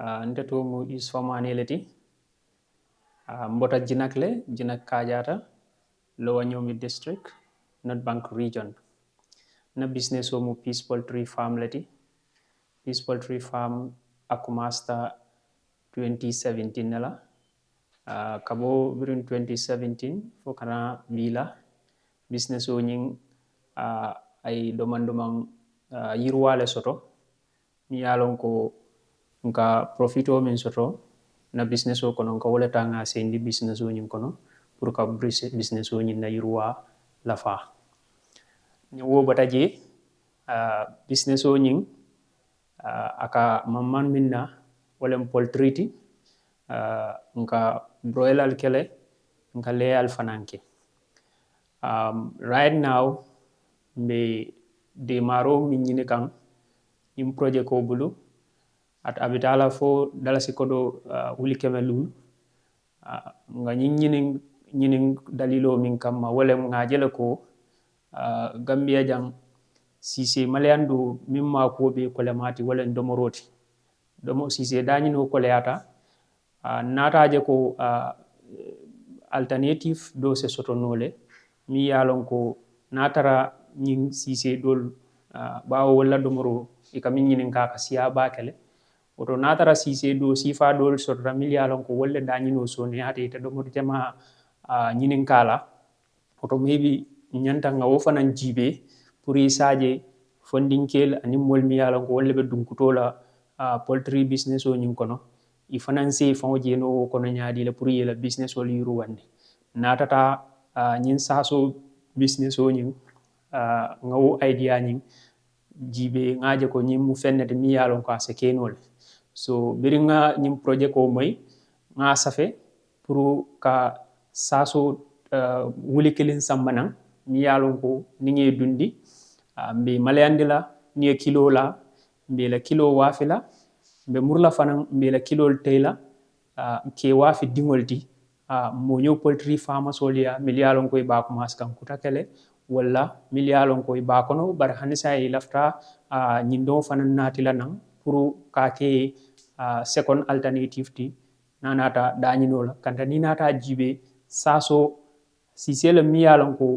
Ntetumu is formaneleti mbota jinakle jinak kajata lower nyomi district not bank region na business omu peace poultry farm leti peace poultry farm akumasta 2017 nela kabo birin 2017 fo kana bila business o nying ay domandumang yirwale soto mi yalon ko nka profito min soto na business o kono nka wala tanga sendi business o nyin kono pour ka business o nyin na yirwa lafa ni wo bataje business o nyin aka mamman minna wala poultry ti nka broiler kele nka leal fananke right now me de maro min nyine kan im project ko bulu at abitala fo dalasi kodo wuli kemelul nga nyinin dalilo min kamma wala nga jela ko gambia jang sise maliandu mimma ko be kolemati wala ndomoroti domo sise dañino koleyata nata je ko alternative do se sotonole mi yalon ko natara nyin sise dol bawo wala domoro ikamin nyinin ka siya bakele oto natara sise do sifa dol sotra mi yalon ko wala dañino so ne ate te domoro jama nyinin kala oto maybe nyanta nga wo fanan jibe pour isaje funding kel ani mol mi yalon ko wala be dunkutola poultry business o nyin kono i finance fon jeno kono nyaadi la pour yela business o liru wande natata nyin saso business o nyin ngawo idea nyin jibe ngaje ko nyim mu fennete mi yalon ko ase kenol so biringa nyim project ko moy nga safe pour ka saso wuli kelin sambanan mi yalon ko ni ngi dundi mbe malayandila ni kilo la mbe la kilo wafila mbe murla fanan mbe la kilo tayla ke wafi dingolti mo nyo poultry farmers solia miliyalon koy ba ko mas kan kutakele wala miliyalon koy ba kono bar hanisa e lafta nyindo fanan natila nan pour ka ke second alternative ti nanata dañinola kanta ni nata jibe saso si sele miyalon ko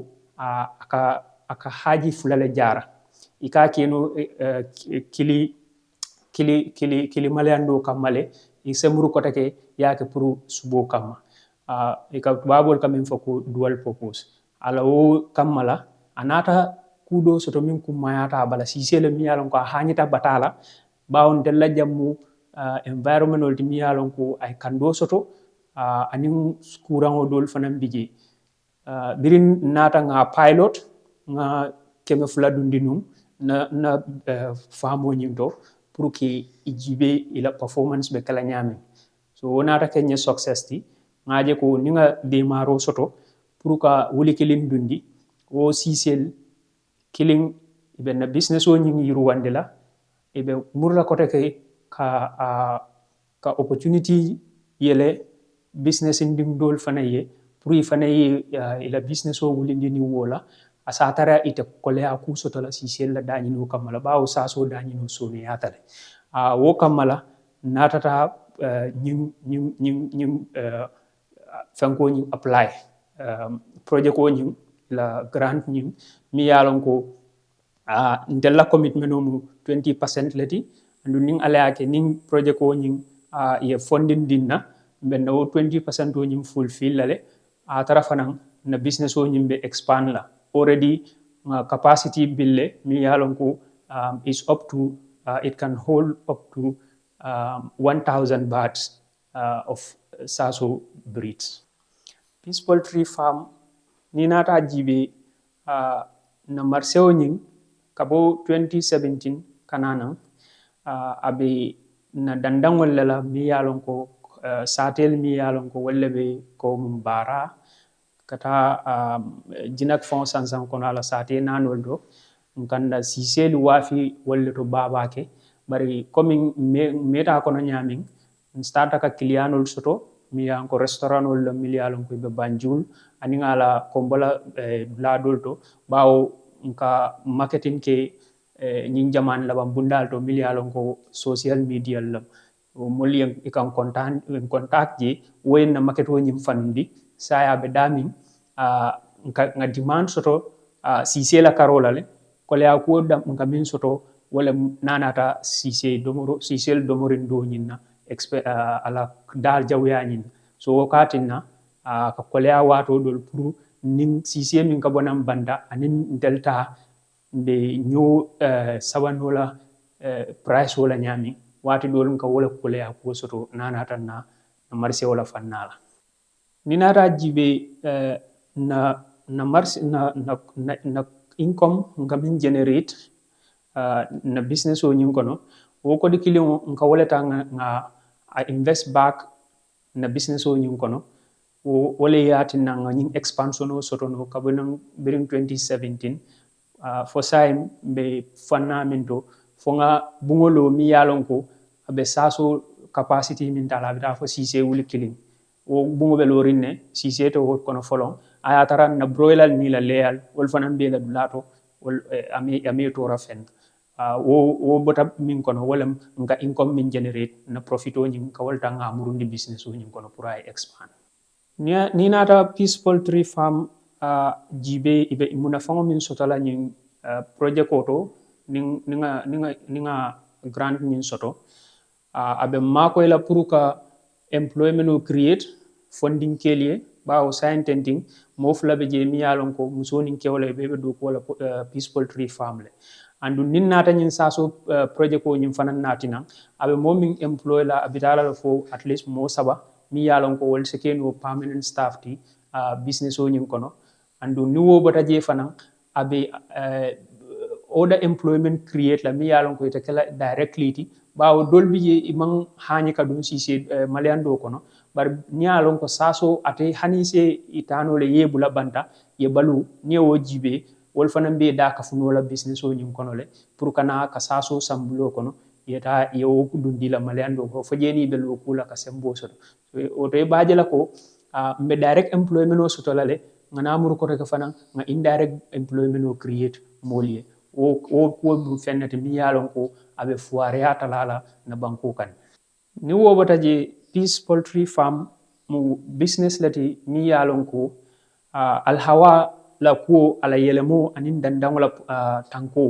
aka haji fulale jara ika keno kili malayando kamale isemuru kotake yake pour subo kama ika babol kamen fako dual purpose ala o kamala anata kudo soto min kumayata bala si sele miyalon ko hanyita batala bawon della jammu environmental miyalon ko ay kando soto anin courant o dol fanam bije birin nata nga pilot nga keme fula dundinum na famo nyinto pour que ijibe ila performance be kala nyame so nata kenye success ti ngaje ko ninga demaro soto pour ka wuli kilin dundi o sisel killing ibe na business o nyingi ruwande la ibe murla kote ke ka opportunity yele business ndim dol fanaye pour fanaye ila business o wuli ndini wola asatara ite kole aku soto la sisel la dañino kamala bawo saso dañino so ne yatale wo kamala natata nyim fanko nyim apply project ko nyim la grant nyim mi yalon ko ndella commitment no 20% leti andu ning alake ning project ko nyim ye funding dinna benna 20% o nyim fulfill lale atara fanan na business o nyim be expand la already capacity bille mi yalon ko is up to it can hold up to 1000 birds of saso breeds peace poultry farm ni nata jibe na marceo nying kabo 2017 kanana abe na dandangol la mi yalon ko satel mi yalon ko walla be ko mbara kata jinak fon sansan kono ala sate nanol do nkanda siseli wafi walla to babake bari komi meta kono nyamin stata ka kilianol soto mi yanko restaurant wala miliyalon ko be banjul ani ngala kombola la dolto bawo nka marketing ke nyin jaman la bam bundal to miliyalon ko social media la mol ikan contact je woyen na market wo nyim fanundi saya be damin nga demand soto sise la karola le kole ko dam nga min soto wala nanata sise domorin do nyinna ala dal jawya nyin so wakatina ka kole wato dol pour nin sise min ka bonam banda anin delta be new sabanola price wala nyami wati dol ka wala kole ko soto nanata na marché wala fannala ni nata jibe na marché na income ngamin generate na business o nyin kono wo ko di kilio nka wala ta nga invest back na business o nyin kono wo wala yati na nga nyin expansion o soto no kabonang biring 2017 for time be fanna minto fo nga bungolo mi yalon ko abe saso capacity min tala bita fo sise wuli killing wo bungo be lorinne sise to wot kono folon aya taran na broiler ni la leal wol fanan be la dulato wol ami to rafen wo bota min kono wala nga income min generate na profit o nyin ka walta nga murundi business o nyin kono pour ay expand ni nata peace poultry farm jibe ibe muna fango min sotala nyin project koto ninga grant min soto abe mako ila pour ka employment o create funding kelie bawo sciententing mo flabe je mi yalon ko musoni kewle be do ko wala peace poultry farm le andu nin nata nyin saso project ko nyin fanan natina abe mo min employ la abitala fo at least mo saba mi yalon ko wol sekeno permanent staff ti business o nyin kono andu ni wo bota je fanan abe order employment create la mi yalon ko ita kala directly ti bawo dolbi je imang hani ka dum si se maliando kono bar ni yalon ko saso ate hani se itano le yebula banta ye balu ni wo jibe wol fanan be da ka funo la business o nyim kono le pour kana ka saso sambulo kono yeta ye wo dundi la maliando ko fojeni be lo kula ka sembo so o to e baaje la ko mbe direct employment o soto la le ngana mur ko rek fanan nga indirect employment o create molie wo ko bu fennati mi yalon ko abe foire ya talala na banko kan ni wo bata je peace poultry farm mu business lati mi yalon ko al hawa la ko ala yelemo anin dandango la tanko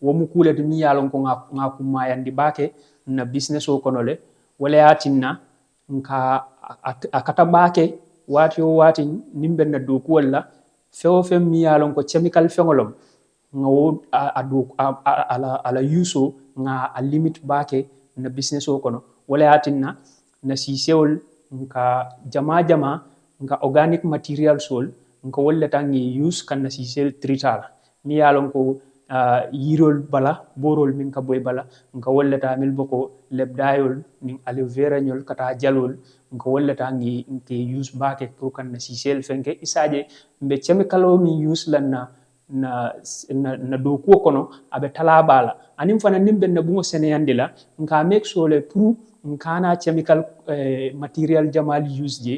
wo mu kulati mi yalon ko nga kuma yandi bake na business o kono le wala yatinna nka akata bake wati o wati nimbe na do ko wala fewo fem mi yalon ko chemical fengolom nga wo ala yuso nga a limit bake na business o kono wala yatinna na sisewol nka jama nka organic material sol nka wala tangi use kan na sisel trital mi yalon ko yirol bala borol min ka boy bala nka wala ta mil boko lebdayol min aloe vera nyol kata jalol nka wala tangi nke use bake pour kan na sisel fenke isaje mbe chemical o mi use lan na do ko kono abe tala bala anim fana nimbe na bungo seneyandi la nka make sure le pour nkana chemical material jamal use je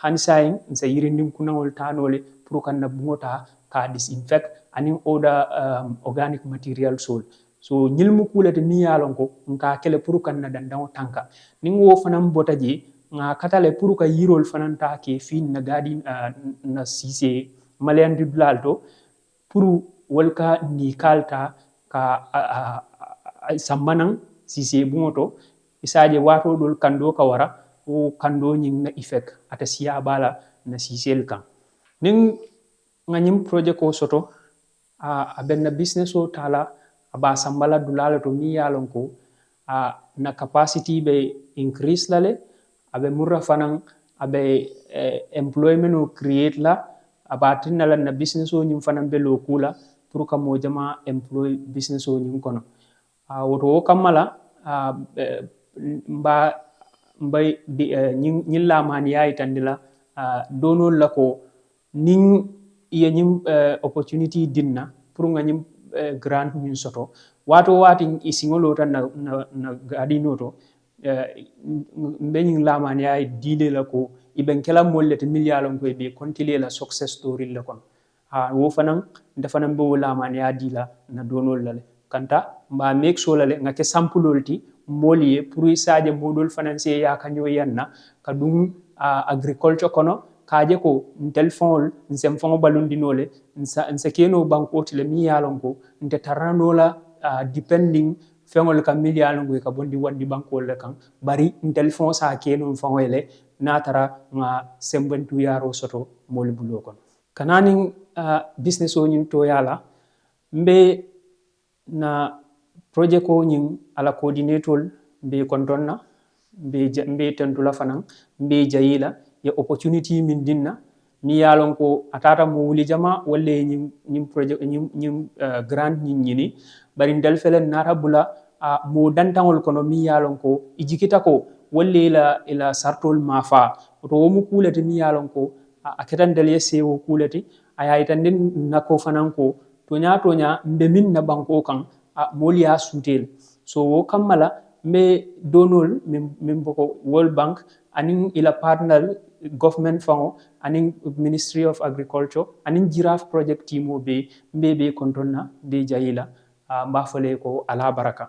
hansain nsa yirindim kunangol tanole pour kan na bungo ta ka disinfect anin order organic material sol so nyilmu kulete ni yalon ko nka kele pour kan na dandawo tanka ning wo fana mbota je nga katale pour ka yirol fana ta ke fin na gadi na sise malendi blalto pour wolka ni kalta ka sammanang sise bungoto isaje wato dol kando ka wara o kando nyin na effect ata siya bala na sisel kan ning nganyim project ko soto abenna business o tala aba sambala dulala to mi yalon ko na capacity be increase lale abe murra fanan abe employment o create la abatin la na business o nyim fanan be lo kula pour ka mo jama employ business o nyim kono woto kamala mbay ñin lamani yayi tandila dono la ko ning ye ñim opportunity dinna pour nga ñim grant min soto wato wati isingolo tan na gadino to mbeñin lamani yayi dile la ko iben kala mollete millialon ko be kontile la success story la kon wo fanan defanan be lamani ya dila na dono la kanta mba make sure la nga ke sample lolti moli pour isaje modol financier ya kanyo yanna kadum agriculture kono kaje ko ntel fond nsem fond balundinole nsa keno banko tile mi yalonko nte taranola depending fengol kam miliyalongo ka bondi wandi banko le kan bari ntel fond sa keno fongole natara nga sembantu yaro soto moli bulo kon kanani business o nyin to yala mbe na project ko nyin ala coordinator mbe kontonna mbe tentula fanan mbe jayila ya opportunity min dinna mi yalon ko atata mo wuli jama walle nyim project nyim grant nyini bari ndel felen nata bula mo dantangol kono mi yalon ko ijikita ko walle ila sartol mafa to womu kulati mi yalon ko aketan del yesewo kulati aya itanden nako fanan ko tonya mbe min na banko kan moli ya sutel so wo kammala me donol min boko World Bank anin ila partner government fango anin Ministry of Agriculture anin giraffe project team be kontonna be jayila mbafale ko ala baraka